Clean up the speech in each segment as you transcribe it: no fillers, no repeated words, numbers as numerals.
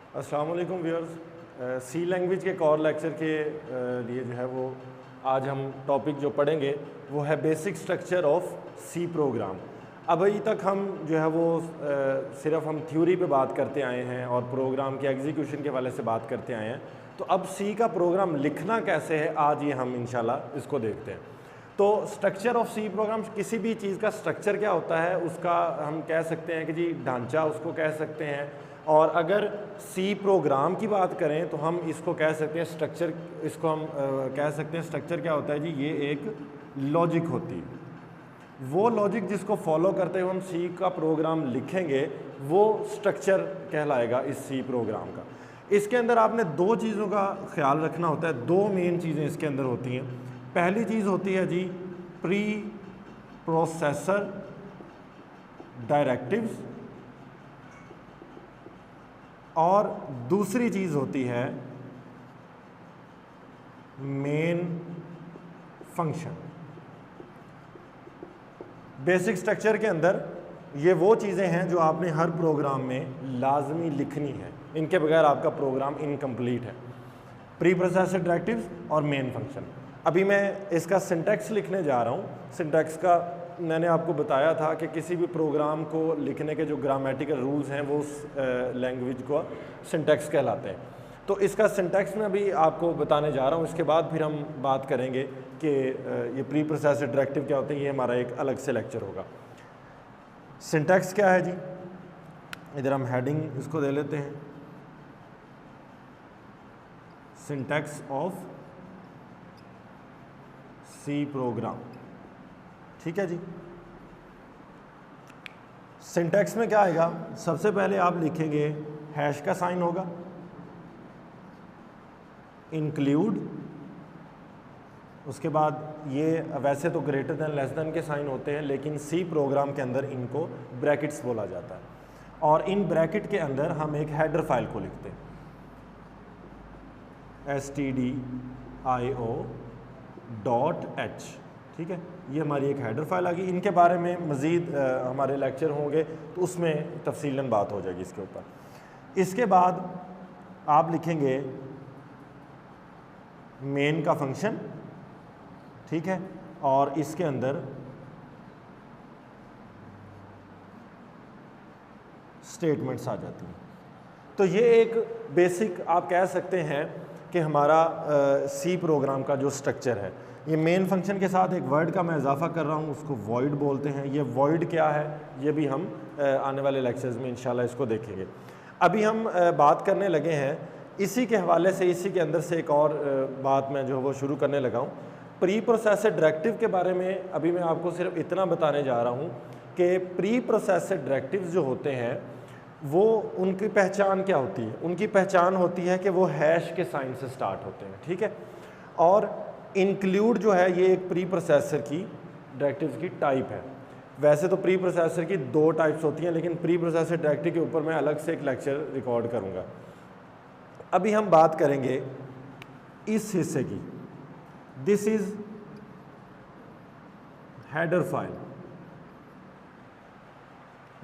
अस्सलाम वालेकुम व्यूअर्स। सी लैंग्वेज के कॉर लेक्चर के लिए जो है वो आज हम टॉपिक जो पढ़ेंगे वो है basic structure of C program. अभी तक हम जो है वो सिर्फ हम थ्योरी पे बात करते आए हैं और प्रोग्राम के एग्जीक्यूशन के वाले से बात करते आए हैं। तो अब सी का प्रोग्राम लिखना कैसे है, आज ये हम इंशाल्लाह इसको देखते हैं। तो स्ट्रक्चर ऑफ सी प्रोग्राम, किसी भी चीज़ का स्ट्रक्चर क्या होता है उसका हम कह सकते हैं कि जी ढांचा उसको कह सकते हैं। और अगर सी प्रोग्राम की बात करें तो हम इसको कह सकते हैं स्ट्रक्चर। इसको हम कह सकते हैं स्ट्रक्चर क्या होता है जी, ये एक लॉजिक होती है। वो लॉजिक जिसको फॉलो करते हुए हम सी का प्रोग्राम लिखेंगे वो स्ट्रक्चर कहलाएगा इस सी प्रोग्राम का। इसके अंदर आपने दो चीज़ों का ख्याल रखना होता है, दो मेन चीज़ें इसके अंदर होती हैं। पहली चीज़ होती है जी प्री प्रोसेसर डायरेक्टिव्स, और दूसरी चीज़ होती है मेन फंक्शन। बेसिक स्ट्रक्चर के अंदर ये वो चीज़ें हैं जो आपने हर प्रोग्राम में लाजमी लिखनी है, इनके बगैर आपका प्रोग्राम इनकम्प्लीट है। प्री प्रोसेसर डायरेक्टिव्स और मेन फंक्शन। अभी मैं इसका सिंटैक्स लिखने जा रहा हूँ। सिंटैक्स का मैंने आपको बताया था कि किसी भी प्रोग्राम को लिखने के जो ग्रामेटिकल रूल्स हैं वो उस लैंग्वेज को सिंटैक्स कहलाते हैं। तो इसका सिंटैक्स में अभी आपको बताने जा रहा हूँ, इसके बाद फिर हम बात करेंगे कि ये प्री प्रोसेसर डायरेक्टिव क्या होते हैं। ये हमारा एक अलग से लेक्चर होगा। सिंटैक्स क्या है जी, इधर हम हेडिंग इसको दे लेते हैं, सिंटैक्स ऑफ सी प्रोग्राम। ठीक है जी। सिंटैक्स में क्या आएगा, सबसे पहले आप लिखेंगे हैश का साइन होगा, इंक्लूड, उसके बाद ये वैसे तो ग्रेटर देन लेस देन के साइन होते हैं लेकिन सी प्रोग्राम के अंदर इनको ब्रैकेट्स बोला जाता है, और इन ब्रैकेट के अंदर हम एक हेडर फाइल को लिखते हैं, stdio.h। ठीक है, ये हमारी एक हेडर फाइल आ गई। इनके बारे में मज़ीद हमारे लेक्चर होंगे तो उसमें तफसीलन बात हो जाएगी इसके ऊपर। इसके बाद आप लिखेंगे मेन का फंक्शन, ठीक है, और इसके अंदर स्टेटमेंट्स आ जाती हैं। तो ये एक बेसिक आप कह सकते हैं कि हमारा सी प्रोग्राम का जो स्ट्रक्चर है। ये मेन फंक्शन के साथ एक वर्ड का मैं इजाफा कर रहा हूँ, उसको वॉइड बोलते हैं। ये वॉइड क्या है ये भी हम आने वाले लेक्चर्स में इंशाल्लाह इसको देखेंगे। अभी हम बात करने लगे हैं इसी के हवाले से, इसी के अंदर से एक और बात मैं जो वो शुरू करने लगा हूँ। प्री प्रोसेसर डायरेक्टिव के बारे में अभी मैं आपको सिर्फ इतना बताने जा रहा हूँ कि प्री प्रोसेसर डायरेक्टिव्स जो होते हैं वो उनकी पहचान क्या होती है। उनकी पहचान होती है कि वो हैश के साइन से स्टार्ट होते हैं। ठीक है, और इंक्लूड जो है ये एक प्री प्रोसेसर की डायरेक्टिव्स की टाइप है। वैसे तो प्री प्रोसेसर की दो टाइप्स होती हैं लेकिन प्री प्रोसेसर डायरेक्टिव के ऊपर मैं अलग से एक लेक्चर रिकॉर्ड करूँगा। अभी हम बात करेंगे इस हिस्से की, this is header file.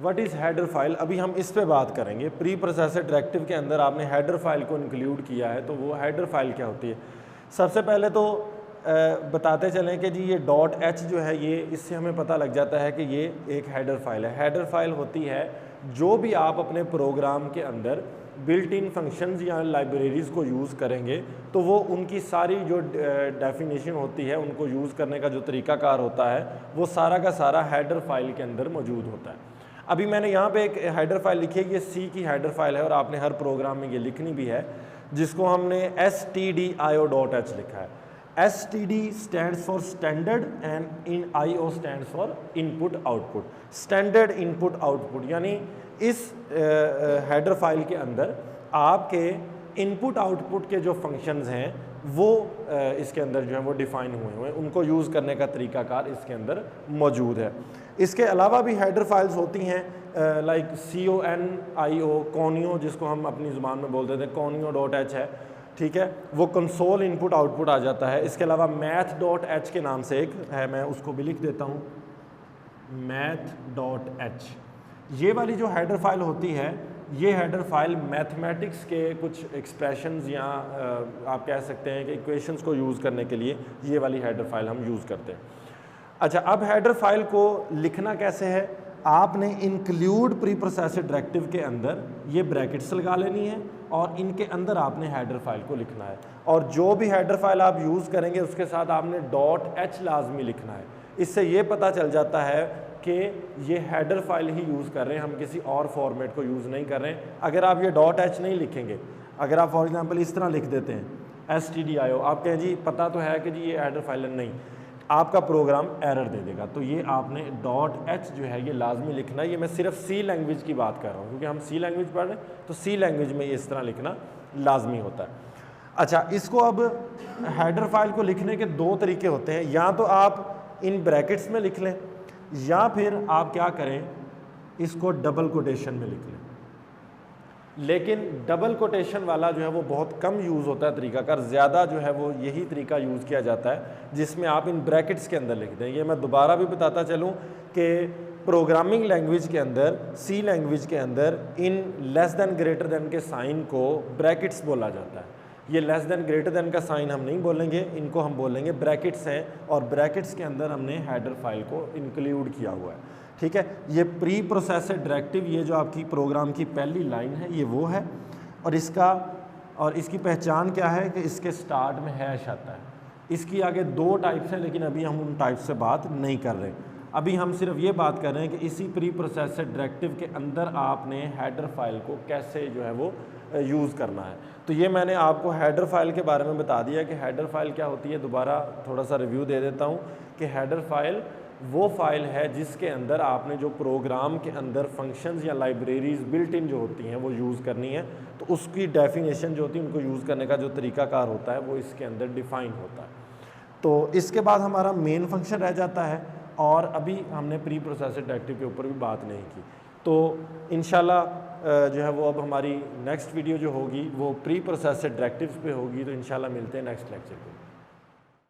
What is header file, अभी हम इस पे बात करेंगे। प्री प्रोसेसर डायरेक्टिव के अंदर आपने हेडर फाइल को इंक्लूड किया है तो वो हेडर फाइल क्या होती है। सबसे पहले तो बताते चलें कि जी ये .h जो है ये, इससे हमें पता लग जाता है कि ये एक हेडर फाइल है। हेडर फाइल होती है जो भी आप अपने प्रोग्राम के अंदर बिल्ट इन फंक्शंस या लाइब्रेरीज़ को यूज़ करेंगे तो वो उनकी सारी जो डेफिनेशन होती है, उनको यूज़ करने का जो तरीक़ाकार होता है वो सारा का सारा हेडर फाइल के अंदर मौजूद होता है। अभी मैंने यहाँ पे एक हेडर फाइल लिखी है, ये सी की हेडर फाइल है और आपने हर प्रोग्राम में ये लिखनी भी है, जिसको हमने stdio.h लिखा है। std stands for standard and in io stands for input output. Standard input output यानी इस हेडर फाइल के अंदर आपके इनपुट आउटपुट के जो फंक्शंस हैं वो इसके अंदर जो है वो डिफ़ाइन हुए हैं, उनको यूज़ करने का तरीक़ाकार इसके अंदर मौजूद है। इसके अलावा भी हेडर फाइल्स होती हैं लाइक conio, कॉनियो जिसको हम अपनी ज़ुबान में बोलते थे, conio.h है। ठीक है, वो कंसोल इनपुट आउटपुट आ जाता है। इसके अलावा math.h के नाम से एक है, मैं उसको भी लिख देता हूँ, math.h। ये वाली जो हेडर फाइल होती है ये हेडर फाइल मैथमेटिक्स के कुछ एक्सप्रेशंस या आप कह सकते हैं कि इक्वेशंस को यूज़ करने के लिए ये वाली हेडर फाइल हम यूज़ करते हैं। अच्छा, अब हेडर फाइल को लिखना कैसे है, आपने इंक्लूड प्री प्रोसेस्ड डायरेक्टिव के अंदर ये ब्रैकेट्स लगा लेनी है और इनके अंदर आपने हेडर फाइल को लिखना है, और जो भी हेडर फाइल आप यूज़ करेंगे उसके साथ आपने .h लाजमी लिखना है। इससे ये पता चल जाता है कि ये हेडर फाइल ही यूज़ कर रहे हैं, हम किसी और फॉर्मेट को यूज़ नहीं कर रहे हैं। अगर आप ये .h नहीं लिखेंगे, अगर आप फॉर एग्जांपल इस तरह लिख देते हैं stdio, आप कहें जी पता तो है कि जी ये हेडर फाइल है, नहीं, आपका प्रोग्राम एरर दे देगा। तो ये आपने .h जो है ये लाजमी लिखना है। ये मैं सिर्फ सी लैंग्वेज की बात कर रहा हूँ, क्योंकि हम सी लैंग्वेज पढ़ रहे हैं, तो सी लैंग्वेज में इस तरह लिखना लाजमी होता है। अच्छा, इसको अब हेडर फाइल को लिखने के दो तरीके होते हैं, या तो आप इन ब्रैकेट्स में लिख लें या फिर आप क्या करें, इसको डबल कोटेशन में लिख लें। लेकिन डबल कोटेशन वाला जो है वो बहुत कम यूज़ होता है तरीकाकार, ज़्यादा जो है वो यही तरीका यूज़ किया जाता है जिसमें आप इन ब्रैकेट्स के अंदर लिख दें। ये मैं दोबारा भी बताता चलूँ कि प्रोग्रामिंग लैंग्वेज के अंदर, सी लैंग्वेज के अंदर, in less than greater than के साइन को ब्रैकेट्स बोला जाता है। ये लेस दैन ग्रेटर दैन का साइन हम नहीं बोलेंगे, इनको हम बोलेंगे ब्रैकेट्स हैं, और ब्रैकेट्स के अंदर हमने हेडर फाइल को इंक्लूड किया हुआ है। ठीक है, ये प्री प्रोसेस्ड डायरेक्टिव, ये जो आपकी प्रोग्राम की पहली लाइन है ये वो है, और इसकी पहचान क्या है कि इसके स्टार्ट में हैश आता है। इसकी आगे दो टाइप्स हैं, लेकिन अभी हम उन टाइप्स से बात नहीं कर रहे। अभी हम सिर्फ ये बात कर रहे हैं कि इसी प्री प्रोसेस्ड डायरेक्टिव के अंदर आपने हेडर फाइल को कैसे जो है वो यूज़ करना है। तो ये मैंने आपको हेडर फाइल के बारे में बता दिया कि हेडर फाइल क्या होती है। दोबारा थोड़ा सा रिव्यू दे देता हूँ कि हेडर फाइल वो फाइल है जिसके अंदर आपने जो प्रोग्राम के अंदर फंक्शंस या लाइब्रेरीज बिल्ट इन जो होती हैं वो यूज़ करनी है, तो उसकी डेफिनेशन जो होती है, उनको यूज़ करने का जो तरीकाकार होता है वो इसके अंदर डिफ़ाइन होता है। तो इसके बाद हमारा मेन फंक्शन रह जाता है, और अभी हमने प्री प्रोसेस्ड डायरेक्टिव के ऊपर भी बात नहीं की। तो इंशाल्लाह जो है वो अब हमारी नेक्स्ट वीडियो जो होगी वो प्री प्रोसेस्ड डायरेक्टिव्स पे होगी। तो इंशाल्लाह मिलते हैं नेक्स्ट लेक्चर पे।